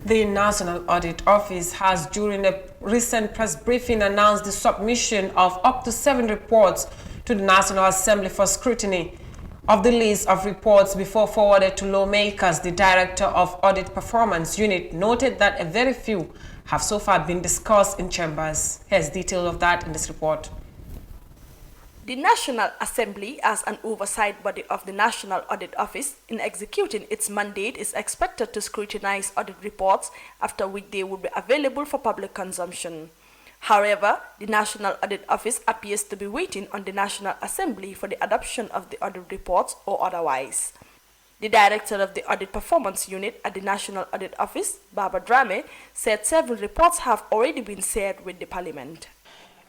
The National Audit Office has, during a recent press briefing, announced the submission of up to 7 reports to the National Assembly for scrutiny. Of the list of reports before forwarded to lawmakers, the Director of Audit Performance Unit noted that a very few have so far been discussed in chambers. Here's detail of that in this report. The National Assembly, as an oversight body of the National Audit Office, in executing its mandate, is expected to scrutinize audit reports, after which they will be available for public consumption. However, the National Audit Office appears to be waiting on the National Assembly for the adoption of the audit reports or otherwise. The Director of the Audit Performance Unit at the National Audit Office, Barbara Drame, said several reports have already been shared with the Parliament.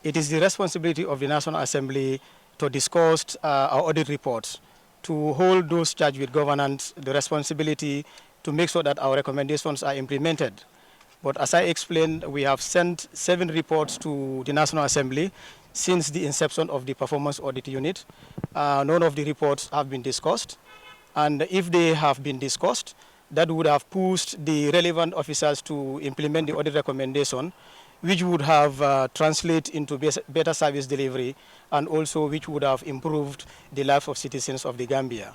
It is the responsibility of the National Assembly to discuss our audit reports, to hold those charged with governance the responsibility to make sure that our recommendations are implemented. But as I explained, we have sent 7 reports to the National Assembly since the inception of the Performance Audit Unit. None of the reports have been discussed, and if they have been discussed, that would have pushed the relevant officers to implement the audit recommendation, which would have translated into better service delivery, and also which would have improved the lives of citizens of the Gambia.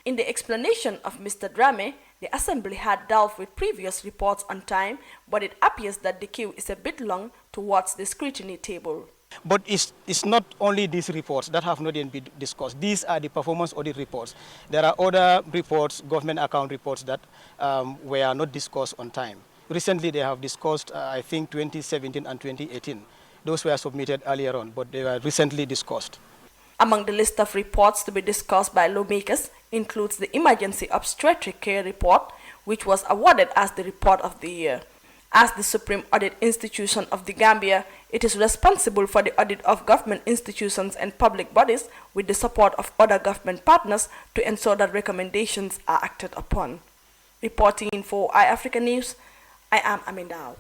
In the explanation of Mr. Drame, the Assembly had dealt with previous reports on time, but it appears that the queue is a bit long towards the scrutiny table. But it's not only these reports that have not yet been discussed. These are the performance audit reports. There are other reports, government account reports, that were not discussed on time. Recently, they have discussed, I think, 2017 and 2018. Those were submitted earlier on, but they were recently discussed. Among the list of reports to be discussed by lawmakers includes the Emergency Obstetric Care Report, which was awarded as the Report of the Year. As the Supreme Audit Institution of the Gambia, it is responsible for the audit of government institutions and public bodies with the support of other government partners to ensure that recommendations are acted upon. Reporting for iAfrica News, I am Amindao.